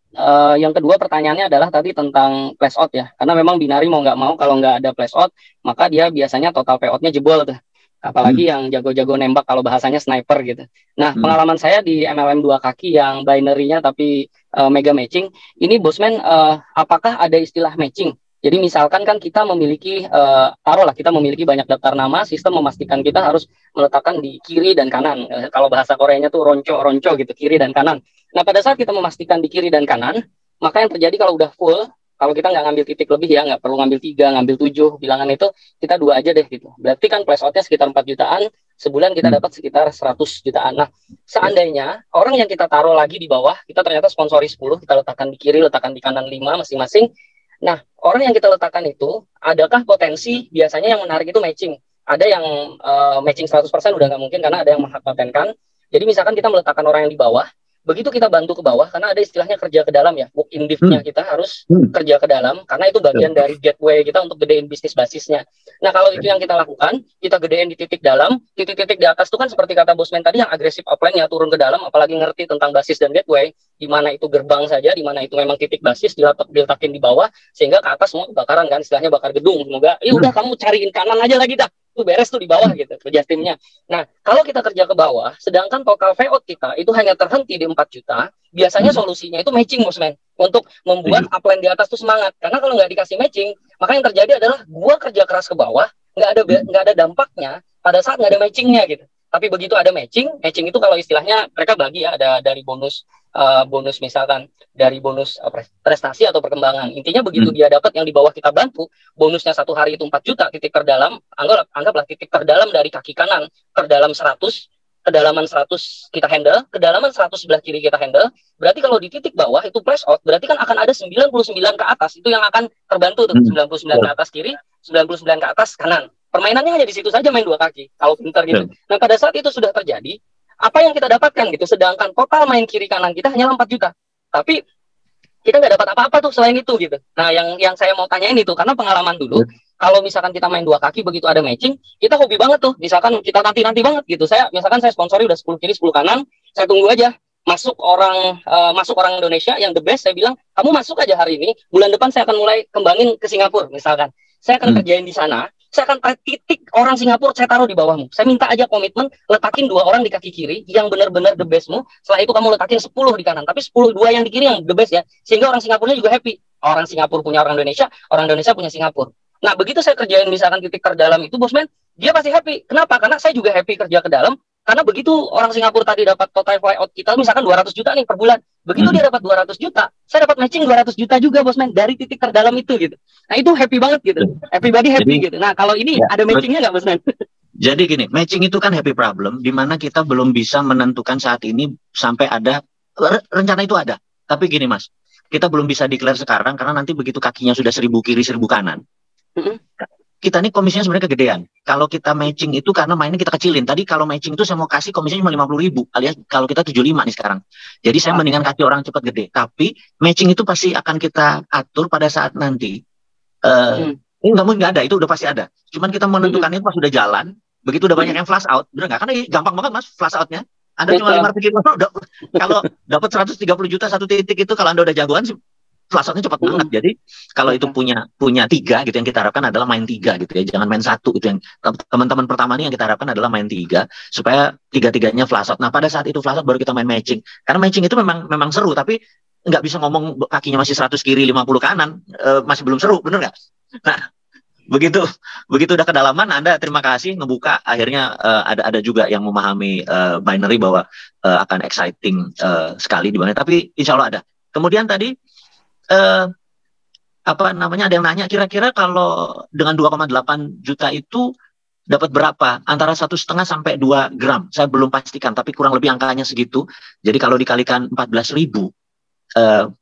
pertanyaannya adalah tadi tentang flash out ya. Karena memang binari mau nggak mau kalau nggak ada flash out maka dia biasanya total payout-nya jebol tuh. Apalagi yang jago-jago nembak kalau bahasanya sniper gitu. Nah, pengalaman saya di MLM 2 kaki yang binary-nya tapi mega matching, ini Bosman apakah ada istilah matching? Jadi misalkan kan kita memiliki, taruhlah kita memiliki banyak daftar nama, sistem memastikan kita harus meletakkan di kiri dan kanan. Kalau bahasa Koreanya tuh ronco gitu, kiri dan kanan. Nah, pada saat kita memastikan di kiri dan kanan, maka yang terjadi kalau udah full, kalau kita nggak ngambil titik lebih ya, nggak perlu ngambil 3, ngambil 7, bilangan itu kita 2 aja deh gitu. Berarti kan flash out-nya sekitar 4 jutaan, sebulan kita dapat sekitar 100 jutaan. Nah, seandainya orang yang kita taruh lagi di bawah, kita ternyata sponsori 10, kita letakkan di kiri, letakkan di kanan 5 masing-masing. Nah, orang yang kita letakkan itu, adakah potensi biasanya yang menarik itu matching? Ada yang matching 100% udah nggak mungkin karena ada yang mengpatenkan. Jadi misalkan kita meletakkan orang yang di bawah, begitu kita bantu ke bawah, karena ada istilahnya kerja ke dalam ya, walk in div-nya kita harus kerja ke dalam, karena itu bagian dari gateway kita untuk gedein bisnis basisnya. Nah kalau itu yang kita lakukan, kita gedein di titik dalam, titik-titik di atas itu kan seperti kata Bosman tadi yang agresif upline-nya turun ke dalam, apalagi ngerti tentang basis dan gateway, di mana itu gerbang saja, di mana itu memang titik basis, diletakin di bawah, sehingga ke atas semua kebakaran kan, istilahnya bakar gedung, semoga, ya udah kamu cariin kanan aja lagi dah, itu beres tuh di bawah gitu kerja timnya. Nah kalau kita kerja ke bawah sedangkan total payout kita itu hanya terhenti di 4 juta, biasanya solusinya itu matching Bosman, untuk membuat upline di atas tuh semangat. Karena kalau nggak dikasih matching, maka yang terjadi adalah gua kerja keras ke bawah, nggak ada dampaknya pada saat nggak ada matchingnya gitu. Tapi begitu ada matching itu kalau istilahnya mereka bagi ya, ada dari bonus misalkan dari bonus prestasi atau perkembangan. Intinya begitu dia dapat yang di bawah kita bantu, bonusnya 1 hari itu 4 juta, titik terdalam, anggaplah titik terdalam dari kaki kanan, terdalam 100, kedalaman 100 kita handle, kedalaman 100 sebelah kiri kita handle. Berarti kalau di titik bawah itu flash out, berarti kan akan ada 99 ke atas, itu yang akan terbantu tuh, 99 ke atas kiri, 99 ke atas kanan. Permainannya hanya di situ saja, main 2 kaki kalau pintar gitu. Nah pada saat itu sudah terjadi, apa yang kita dapatkan gitu, sedangkan total main kiri kanan kita hanya 4 juta, tapi kita nggak dapat apa-apa tuh selain itu gitu. Nah yang saya mau tanyain itu, karena pengalaman dulu, kalau misalkan kita main 2 kaki begitu ada matching, kita hobi banget tuh, misalkan kita nanti banget gitu. Misalkan saya sponsori udah 10 kiri 10 kanan, saya tunggu aja masuk orang Indonesia yang the best, saya bilang kamu masuk aja hari ini, bulan depan saya akan mulai kembangin ke Singapura misalkan, saya akan kerjain di sana, saya akan titik orang Singapura saya taruh di bawahmu, saya minta aja komitmen letakin 2 orang di kaki kiri yang benar-benar the bestmu, setelah itu kamu letakin 10 di kanan, tapi 2 yang di kiri yang the best ya, sehingga orang Singapurnya juga happy, orang Singapura punya orang Indonesia punya Singapura. Nah begitu saya kerjain misalkan titik terdalam itu Bosman, dia pasti happy. Kenapa? Karena saya juga happy kerja ke dalam. Karena begitu orang Singapura tadi dapat total payout kita misalkan 200 juta nih per bulan. Begitu dia dapat 200 juta, saya dapat matching 200 juta juga Bosman dari titik terdalam itu gitu. Nah itu happy banget gitu. Everybody happy gitu. Nah kalau ini ada matchingnya nggak Bosman? Jadi gini, matching itu kan happy problem, di mana kita belum bisa menentukan saat ini sampai ada, rencana itu ada. Tapi gini Mas, kita belum bisa declare sekarang karena nanti begitu kakinya sudah 1000 kiri 1000 kanan. Kita nih komisinya sebenarnya kegedean. Kalau kita matching itu karena mainnya kita kecilin. Tadi kalau matching itu saya mau kasih komisinya cuma 50.000, alias kalau kita 75 nih sekarang. Jadi saya mendingan kasih orang cepat gede. Tapi matching itu pasti akan kita atur pada saat nanti. Ini nggak ada, itu udah pasti ada. Cuman kita menentukan itu pas sudah jalan. Begitu udah banyak yang flash out, bener nggak? Karena gampang banget Mas flash outnya. Anda cuma 500 kilo, kalau dapat 130 juta satu titik itu, kalau Anda udah jagoan sih flash out-nya cepat banget. Jadi kalau itu punya 3 gitu, yang kita harapkan adalah main 3 gitu ya, jangan main 1 itu. Yang teman-teman pertama ini yang kita harapkan adalah main 3 supaya 3-3-nya flash out. Nah pada saat itu flash out baru kita main matching, karena matching itu memang seru, tapi nggak bisa ngomong kakinya masih 100 kiri 50 kanan, masih belum seru, bener nggak? Nah begitu udah kedalaman, Anda terima kasih ngebuka, akhirnya ada juga yang memahami binary bahwa akan exciting sekali di mana, tapi insya Allah ada. Kemudian tadi apa namanya, ada yang nanya kira-kira kalau dengan 2,8 juta itu dapat berapa? Antara 1,5 sampai 2 gram. Saya belum pastikan, tapi kurang lebih angkanya segitu. Jadi kalau dikalikan 14.000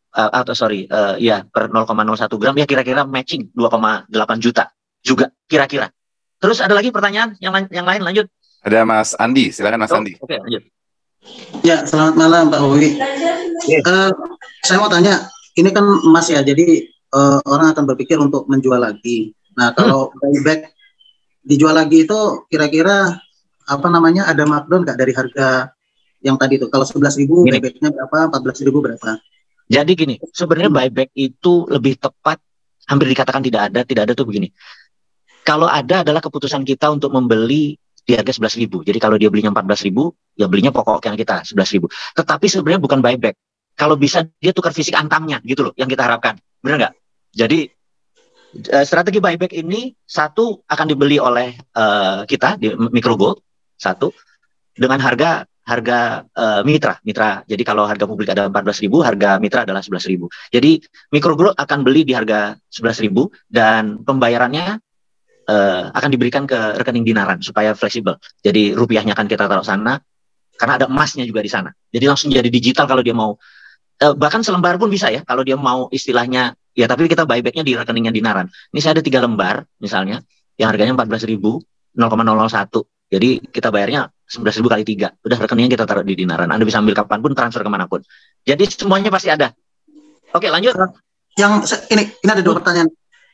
atau sorry, ya per 0,01 gram ya kira-kira matching 2,8 juta juga kira-kira. Terus ada lagi pertanyaan yang lain, lanjut. Ada Mas Andi, silakan Mas Andi. Oke, lanjut. Ya, selamat malam Pak Owi. Saya mau tanya, ini kan emas ya, jadi orang akan berpikir untuk menjual lagi. Nah, kalau buyback dijual lagi itu kira-kira apa namanya, ada markdown nggak dari harga yang tadi itu? Kalau 11.000 buybacknya berapa, 14.000 berapa? Jadi gini, sebenarnya buyback itu lebih tepat, hampir dikatakan tidak ada tuh begini. Kalau ada adalah keputusan kita untuk membeli di harga 11.000. Jadi kalau dia belinya 14.000, ya belinya pokoknya kita 11.000. Tetapi sebenarnya bukan buyback. Kalau bisa dia tukar fisik antamnya gitu loh, yang kita harapkan. Benar nggak? Jadi strategi buyback ini satu akan dibeli oleh kita di Micro Gold, satu dengan harga mitra. Jadi kalau harga publik ada 14.000, harga mitra adalah 11.000. Jadi Micro Gold akan beli di harga 11.000 dan pembayarannya akan diberikan ke rekening dinaran supaya fleksibel. Jadi rupiahnya akan kita taruh sana karena ada emasnya juga di sana. Jadi langsung jadi digital kalau dia mau. Bahkan selembar pun bisa ya kalau dia mau istilahnya. Ya tapi kita buybacknya di rekeningnya dinaran. Ini saya ada 3 lembar misalnya yang harganya 14.000, 0,001. Jadi kita bayarnya 11.000 kali 3. Udah rekeningnya kita taruh di dinaran. Anda bisa ambil kapanpun, transfer kemanapun. Jadi semuanya pasti ada. Oke, lanjut. Ini ada 2 pertanyaan.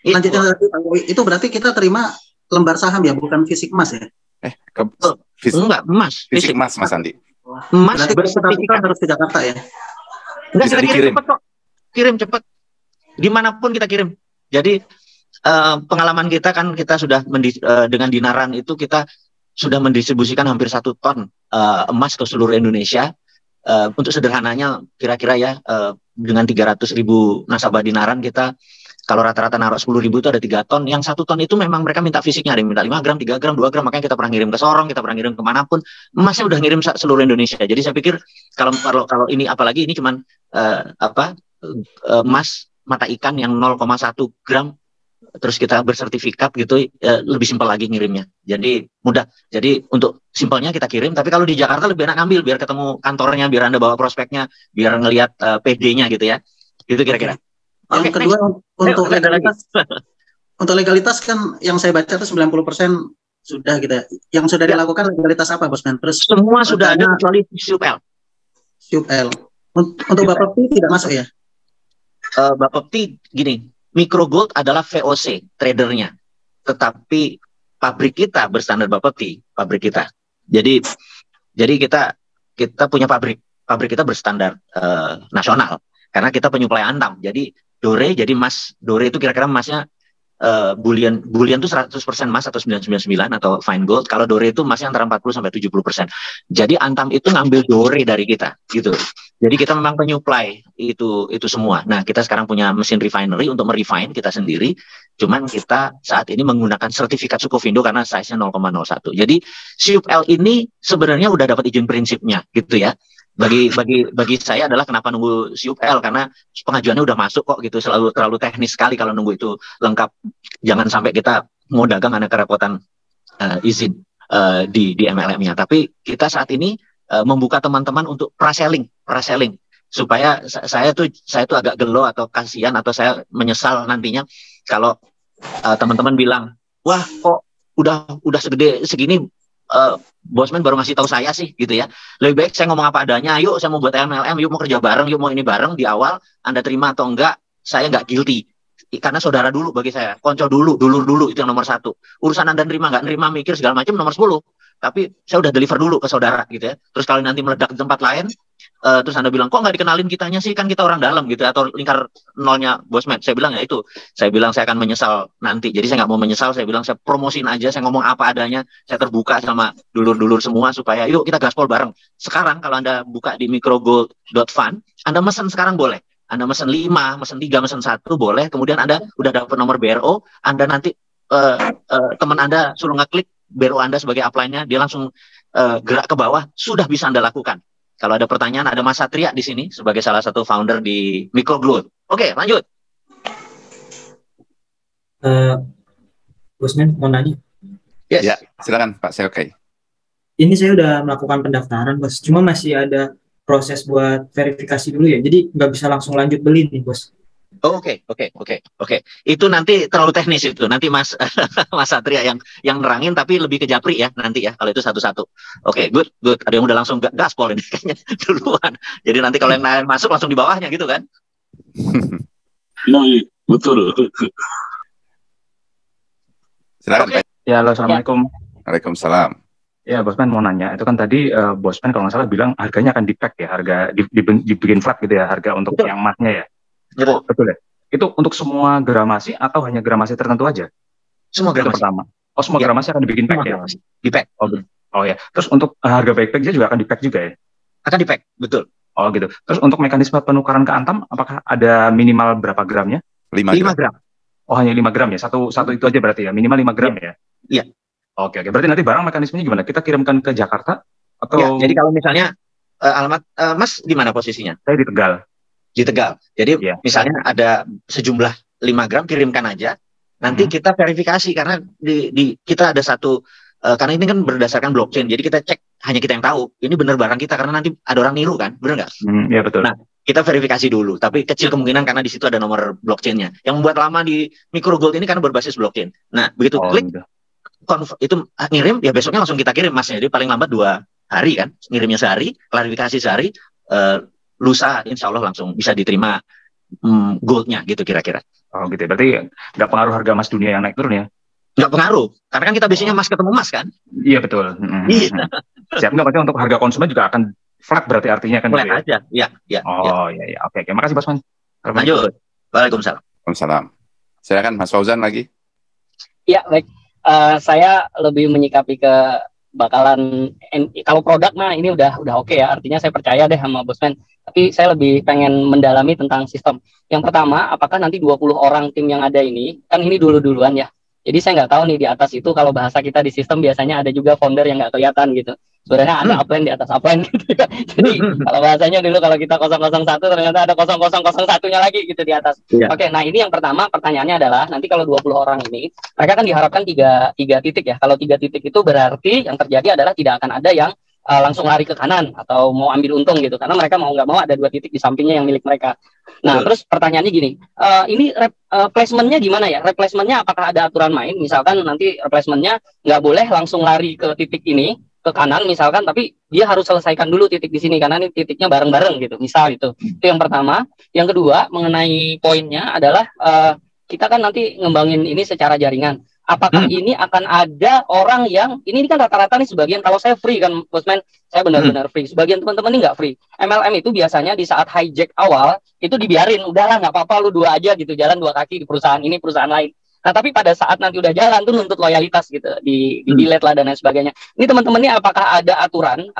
Lanjutnya lagi Pak Owi. Itu berarti kita terima lembar saham ya, bukan fisik emas ya? Enggak, emas. Fisik emas, Mas Andi. Emas bersertifikat harus ke Jakarta ya? Enggak, kita kirim cepet kok. Kirim cepet. Dimanapun kita kirim. Jadi pengalaman kita kan kita sudah dengan dinaran itu kita sudah mendistribusikan hampir 1 ton emas ke seluruh Indonesia. Untuk sederhananya kira-kira ya dengan 300.000 nasabah dinaran kita kalau rata-rata naruh 10.000 itu ada 3 ton. Yang 1 ton itu memang mereka minta fisiknya, ada yang minta 5 gram, 3 gram, 2 gram. Makanya kita pernah ngirim ke Sorong, kita pernah ngirim kemanapun. Emasnya udah ngirim seluruh Indonesia. Jadi saya pikir kalau ini apalagi ini cuman emas mata ikan yang 0,1 gram terus kita bersertifikat gitu, lebih simpel lagi ngirimnya. Jadi mudah. Jadi untuk simpelnya kita kirim, tapi kalau di Jakarta lebih enak ngambil biar ketemu kantornya, biar Anda bawa prospeknya, biar ngelihat PD-nya gitu ya. Itu kira-kira. Yang kedua untuk legalitas. Untuk legalitas kan yang saya baca itu 90% sudah gitu. Yang sudah dilakukan legalitas apa Bosman? Terus semua sudah ada kecuali SUPL. SUPL. Untuk Bapepti tidak masuk ya? Bapepti gini, Micro Gold adalah VOC tradernya, tetapi pabrik kita berstandar Bapepti, pabrik kita. Jadi kita punya pabrik kita berstandar nasional karena kita penyuplai antam. Jadi dore, jadi emas dore itu kira-kira emasnya bullion itu 100% emas atau 999 atau fine gold. Kalau dore itu emasnya antara 40 sampai 70%. Jadi antam itu ngambil dore dari kita gitu. Jadi kita memang penyuplai itu semua. Nah, kita sekarang punya mesin refinery untuk merefine kita sendiri. Cuman kita saat ini menggunakan sertifikat Sukovindo karena size-nya 0,01. Jadi SUPL ini sebenarnya udah dapat izin prinsipnya gitu ya. Bagi saya adalah kenapa nunggu SUPL, karena pengajuannya udah masuk kok gitu, terlalu teknis sekali kalau nunggu itu lengkap. Jangan sampai kita mau dagang ada kerepotan izin di MLM-nya. Tapi kita saat ini membuka teman-teman untuk praselling supaya saya tuh agak gelo atau kasihan atau saya menyesal nantinya kalau teman-teman bilang, wah kok udah segede segini Bosman baru ngasih tahu saya sih gitu ya. Lebih baik saya ngomong apa adanya. Yuk saya mau buat MLM, yuk mau kerja bareng, yuk mau ini bareng di awal. Anda terima atau enggak, saya enggak guilty. Karena saudara dulu bagi saya, konco dulu itu yang nomor 1. Urusan Anda nerima enggak nerima, mikir segala macam nomor 10. Tapi saya udah deliver dulu ke saudara gitu ya. Terus kalau nanti meledak di tempat lain, terus Anda bilang, kok nggak dikenalin kitanya sih, kan kita orang dalam gitu, atau lingkar nolnya Bosman. Saya bilang ya itu, saya bilang saya akan menyesal nanti. Jadi saya nggak mau menyesal, saya bilang saya promosiin aja, saya ngomong apa adanya, saya terbuka sama dulur-dulur semua supaya yuk kita gaspol bareng. Sekarang kalau Anda buka di microgold.fund, Anda mesen sekarang boleh. Anda mesen 5, mesen 3, mesen 1 boleh. Kemudian Anda udah dapat nomor BRO, Anda nanti teman Anda suruh ngeklik BRO Anda sebagai upline-nya, dia langsung gerak ke bawah, sudah bisa Anda lakukan. Kalau ada pertanyaan, ada Mas Satria di sini sebagai salah satu founder di Micro Gold. Oke, lanjut. Bosman mau nanya. Yes. Ya, silakan Pak Seokai. Ini saya udah melakukan pendaftaran, Bos. Cuma masih ada proses buat verifikasi dulu ya. Jadi nggak bisa langsung lanjut beli nih, Bos. Oke. Itu nanti terlalu teknis itu. Nanti Mas Mas Satria yang nerangin, tapi lebih ke Japri ya nanti ya. Kalau itu satu-satu. Oke, good. Ada yang udah langsung gaspol ini kayaknya duluan. Jadi nanti kalau yang lain masuk langsung di bawahnya gitu kan? Iya, betul. Silakan Pak. Ya, halo, assalamualaikum. Waalaikumsalam. Ya, Bosman mau nanya, itu kan tadi Bosman kalau nggak salah bilang harganya akan di-pack ya, harga dibikin flat gitu ya, harga untuk Betul. yang emasnya ya. Betul ya? Itu untuk semua gramasi atau hanya gramasi tertentu aja? Semua Itu gramasi. pertama. Oh, semua Ya. gramasi akan dibikin pack Semua ya? gramasi. Di-pack. Oh ya. Terus untuk harga backpacknya juga akan di-pack juga ya? Akan di-pack, betul. Oh gitu. Terus untuk mekanisme penukaran ke Antam, apakah ada minimal berapa gramnya? 5 gram. Oh, hanya 5 gram ya? Satu itu aja berarti ya? Minimal 5 gram ya? Iya. Oke. Berarti nanti barang mekanismenya gimana? Kita kirimkan ke Jakarta? Atau... Ya, jadi kalau misalnya alamat Mas di mana posisinya? Saya di Tegal. Di Tegal. Jadi misalnya ada sejumlah 5 gram, kirimkan aja. Nanti kita verifikasi karena di kita ada satu karena ini kan berdasarkan blockchain. Jadi kita cek hanya kita yang tahu ini benar barang kita karena nanti ada orang niru kan, benar nggak? Iya betul. Nah, kita verifikasi dulu. Tapi kecil kemungkinan karena di situ ada nomor blockchainnya. Yang membuat lama di Microgold ini karena berbasis blockchain. Nah, begitu klik itu ngirim, ya besoknya langsung kita kirim Mas. Jadi paling lambat 2 hari kan, ngirimnya sehari, klarifikasi sehari, lusa insya Allah langsung bisa diterima goldnya gitu kira-kira. Oh gitu, berarti nggak pengaruh harga emas dunia yang naik turun ya? Nggak pengaruh, karena kan kita biasanya emas ketemu emas kan? Iya betul. Iya. Siap, nggak berarti untuk harga konsumen juga akan flat berarti artinya kan? Flat aja, iya. Oh iya, oke. Makasih Bosman. Lanjut. Waalaikumsalam. Waalaikumsalam. Silakan Mas Fauzan lagi. Ya baik. Saya lebih menyikapi ke bakalan kalau produk mah ini udah oke ya, artinya saya percaya deh sama Bosman, tapi saya lebih pengen mendalami tentang sistem. Yang pertama, apakah nanti 20 orang tim yang ada ini, kan ini duluan ya, jadi saya nggak tahu nih di atas itu kalau bahasa kita di sistem biasanya ada juga founder yang nggak kelihatan gitu, sebenarnya ada upline di atas upline gitu ya. Jadi kalau bahasanya dulu kalau kita 001 ternyata ada 0001-nya lagi gitu di atas. Oke, nah ini yang pertama, pertanyaannya adalah nanti kalau 20 orang ini mereka kan diharapkan tiga titik ya. Kalau 3 titik itu berarti yang terjadi adalah tidak akan ada yang langsung lari ke kanan atau mau ambil untung gitu, karena mereka mau nggak mau ada 2 titik di sampingnya yang milik mereka. Nah, terus pertanyaannya gini, ini replacementnya gimana ya? Replacementnya apakah ada aturan main? Misalkan nanti replacementnya nggak boleh langsung lari ke titik ini, ke kanan misalkan, tapi dia harus selesaikan dulu titik di sini karena ini titiknya bareng-bareng gitu. Misal itu yang pertama. Yang kedua, mengenai poinnya adalah kita kan nanti ngembangin ini secara jaringan. Apakah ini akan ada orang yang ini kan rata-rata nih sebagian, kalau saya free kan Bosman, saya benar-benar free. Sebagian teman-teman ini nggak free. MLM itu biasanya di saat hijack awal itu dibiarin, udahlah nggak apa-apa lu 2 aja gitu, jalan 2 kaki di perusahaan ini perusahaan lain. Nah, tapi pada saat nanti udah jalan tuh nuntut loyalitas gitu, di delete lah dan lain sebagainya. Ini teman-teman ini apakah ada aturan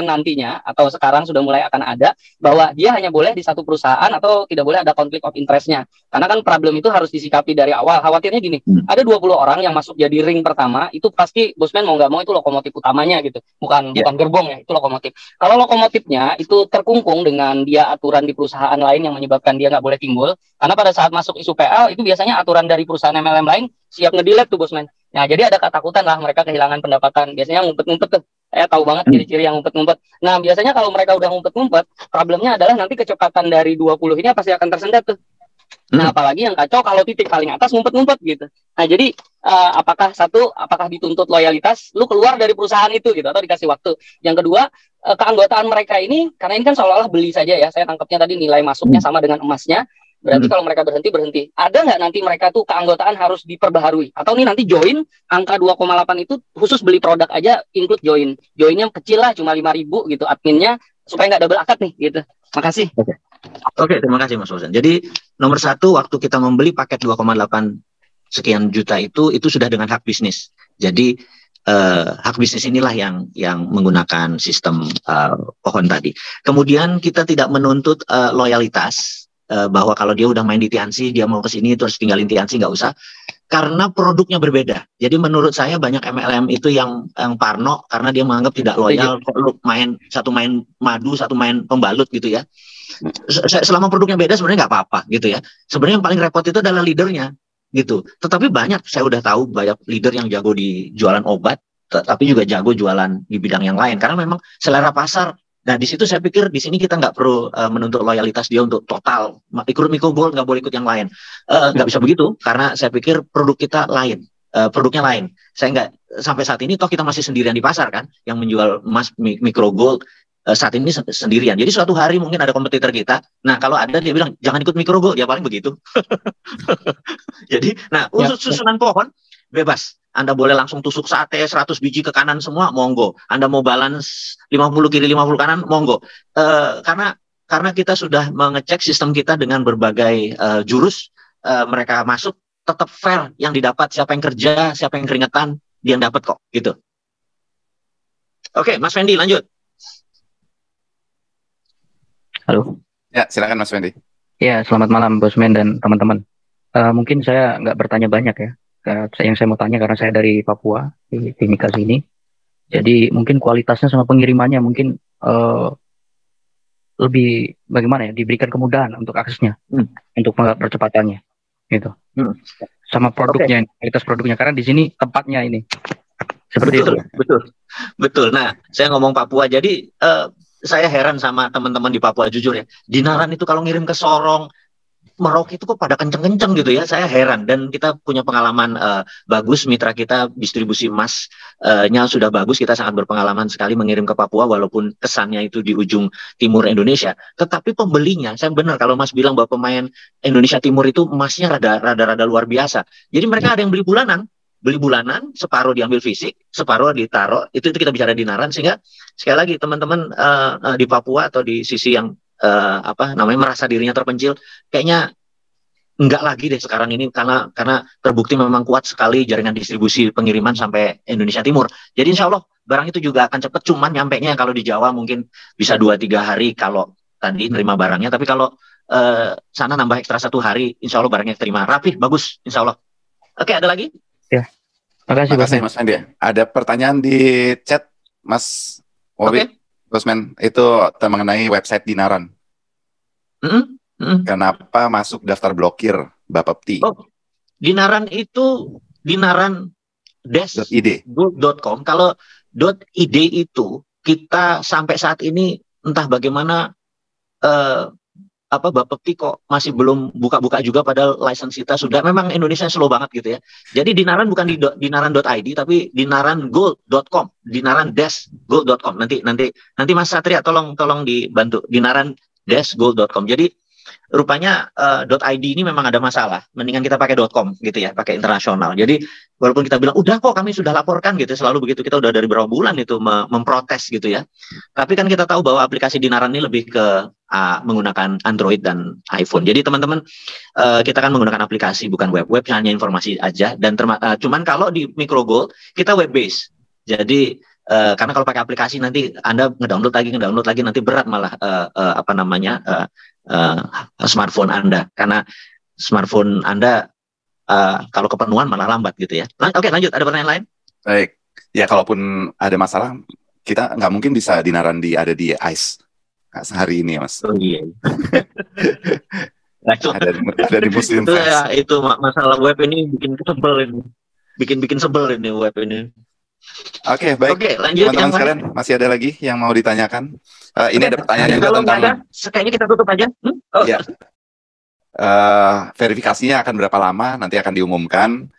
nantinya atau sekarang sudah mulai akan ada bahwa dia hanya boleh di satu perusahaan atau tidak boleh ada konflik of interest-nya. Karena kan problem itu harus disikapi dari awal. Khawatirnya gini, ada 20 orang yang masuk jadi ring pertama, itu pasti Bosman mau nggak mau itu lokomotif utamanya gitu. Bukan gerbong ya, itu lokomotif. Kalau lokomotifnya itu terkungkung dengan dia aturan di perusahaan lain yang menyebabkan dia nggak boleh timbul, karena pada saat masuk isu PL itu biasanya aturan dari perusahaan MLM lain siap nge-delete tuh Bosman. Nah, jadi ada ketakutan lah mereka kehilangan pendapatan. Biasanya ngumpet-ngumpet tuh. Saya tahu banget ciri-ciri yang ngumpet-ngumpet. Nah, biasanya kalau mereka udah ngumpet-ngumpet, problemnya adalah nanti kecepatan dari 20 ini pasti akan tersendat tuh. Nah, apalagi yang kacau kalau titik paling atas ngumpet-ngumpet gitu. Nah, jadi apakah dituntut loyalitas, lu keluar dari perusahaan itu gitu atau dikasih waktu. Yang kedua, keanggotaan mereka ini, karena ini kan seolah-olah beli saja ya. Saya tangkapnya tadi nilai masuknya sama dengan emasnya. Berarti kalau mereka berhenti. Ada nggak nanti mereka tuh keanggotaan harus diperbaharui? Atau nih nanti join angka 2,8 itu khusus beli produk aja include join. Joinnya kecil lah, cuma 5.000 gitu adminnya supaya nggak double akad nih gitu. Makasih. Oke, terima kasih Mas Fauzan. Jadi nomor 1 waktu kita membeli paket 2,8 sekian juta itu sudah dengan hak bisnis. Jadi hak bisnis inilah yang menggunakan sistem pohon tadi. Kemudian kita tidak menuntut loyalitas. Bahwa kalau dia udah main di Tianxi, dia mau ke sini terus tinggalin Tianxi, nggak usah, karena produknya berbeda. Jadi menurut saya banyak MLM itu yang parno karena dia menganggap tidak loyal. Lu satu main madu, satu main pembalut gitu ya. Selama produknya beda sebenarnya nggak apa-apa gitu ya. Sebenarnya yang paling repot itu adalah leadernya. gitu. Tetapi banyak, saya udah tahu banyak leader yang jago di jualan obat, tapi juga jago jualan di bidang yang lain. Karena memang selera pasar. Nah, di situ saya pikir di sini kita nggak perlu menuntut loyalitas dia untuk total ikut Miko Gold, nggak boleh ikut yang lain. Nggak bisa begitu, karena saya pikir produk kita lain. Produknya lain. Saya nggak sampai saat ini toh kita masih sendirian di pasar kan, yang menjual emas Micro Gold saat ini sendirian. Jadi suatu hari mungkin ada kompetitor kita. Nah kalau ada dia bilang jangan ikut Micro Gold, ya paling begitu. Jadi, nah susunan pohon bebas. Anda boleh langsung tusuk sate 100 biji ke kanan semua, monggo. Anda mau balance 50 kiri 50 kanan, monggo. Karena kita sudah mengecek sistem kita dengan berbagai jurus, mereka masuk tetap fair yang didapat, siapa yang kerja, siapa yang keringetan, dia yang dapat kok, gitu. Oke, Mas Fendi lanjut. Halo. Ya, silakan Mas Fendi. Ya, selamat malam Bosman dan teman-teman. Mungkin saya nggak bertanya banyak ya. Yang saya mau tanya karena saya dari Papua, di Timika sini. Jadi mungkin kualitasnya sama pengirimannya mungkin lebih bagaimana ya, diberikan kemudahan untuk aksesnya, untuk percepatannya. Gitu. Sama produknya, kualitas produknya, karena di sini tempatnya ini seperti itu. Betul. Nah, saya ngomong Papua, jadi saya heran sama teman-teman di Papua, jujur ya. Dinaran itu kalau ngirim ke Sorong, Merauke itu kok pada kenceng-kenceng gitu ya. Saya heran, dan kita punya pengalaman bagus, mitra kita distribusi emasnya sudah bagus. Kita sangat berpengalaman sekali mengirim ke Papua walaupun kesannya itu di ujung timur Indonesia. Tetapi pembelinya, saya benar kalau Mas bilang bahwa pemain Indonesia Timur itu emasnya rada luar biasa. Jadi mereka ada yang beli bulanan, separuh diambil fisik, separuh ditaruh. Itu kita bicara dinaran, sehingga sekali lagi teman-teman di Papua atau di sisi yang merasa dirinya terpencil, kayaknya enggak lagi deh sekarang ini, karena terbukti memang kuat sekali jaringan distribusi pengiriman sampai Indonesia Timur. Jadi insya Allah barang itu juga akan cepat, cuman nyampenya kalau di Jawa mungkin bisa 2-3 hari kalau tadi nerima barangnya, tapi kalau sana nambah ekstra 1 hari, insya Allah barangnya terima rapih, bagus, insya Allah. Oke, ada lagi? Ya, terima kasih Mas Fendi. Ada pertanyaan di chat, Mas Wowi. Bosman, itu mengenai website Dinaran. Kenapa masuk daftar blokir Bapepti? Dinaran itu dinaran-gold.com. Kalau .id itu kita sampai saat ini entah bagaimana Bapepti kok masih belum buka-buka juga, padahal license kita sudah, memang Indonesia slow banget gitu ya. Jadi Dinaran bukan di dinaran.id tapi dinaran-gold.com, dinaran-gold.com. Nanti Mas Satria tolong dibantu, dinaran-gold.com. Jadi rupanya .id ini memang ada masalah, mendingan kita pakai .com gitu ya, pakai internasional. Jadi walaupun kita bilang udah kok kami sudah laporkan gitu, selalu begitu, kita udah dari berapa bulan itu memprotes gitu ya. Tapi kan kita tahu bahwa aplikasi Dinaran ini lebih ke menggunakan Android dan iPhone. Jadi teman-teman, kita kan menggunakan aplikasi bukan web hanya informasi aja, dan cuman kalau di Micro Gold kita web base. Jadi karena kalau pakai aplikasi nanti Anda ngedownload lagi nanti berat malah smartphone Anda, karena smartphone Anda kalau kepenuhan malah lambat gitu ya. Oke, lanjut, ada pertanyaan lain? Baik, ya kalaupun ada masalah kita nggak mungkin bisa Dinaran ada di ICE sehari ini, Mas. Oh iya. ada di Muslim itu ya, itu masalah web ini bikin sebel ini web ini. Oke, baik. Oke, lanjut. Teman-teman sekalian, masih ada lagi yang mau ditanyakan? Ini ada pertanyaan juga tentang. Kayaknya kita tutup aja. Ya. Verifikasinya akan berapa lama? Nanti akan diumumkan.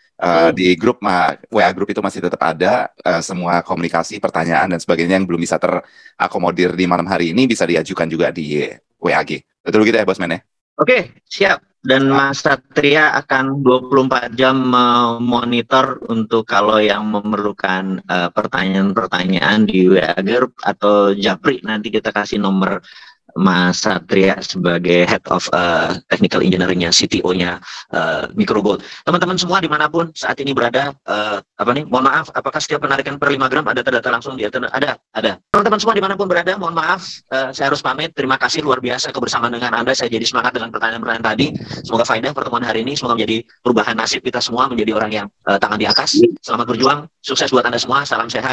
Di grup WA grup itu masih tetap ada, semua komunikasi, pertanyaan dan sebagainya yang belum bisa terakomodir di malam hari ini bisa diajukan juga di WAG. Betul gitu ya, Bosman ya? Oke, siap. Dan Mas Satria akan 24 jam memonitor untuk kalau yang memerlukan pertanyaan-pertanyaan di WA group atau Japri, nanti kita kasih nomor Mas Satria sebagai Head of Technical Engineering-nya, CTO-nya Micro Gold. Teman-teman semua dimanapun saat ini berada, mohon maaf, apakah setiap penarikan per 5 gram ada data langsung di ada. Teman-teman semua dimanapun berada, mohon maaf, saya harus pamit. Terima kasih luar biasa kebersamaan dengan Anda. Saya jadi semangat dengan pertanyaan-pertanyaan tadi. Semoga faedah pertemuan hari ini, semoga menjadi perubahan nasib kita semua menjadi orang yang tangan di atas. Selamat berjuang, sukses buat Anda semua, salam sehat.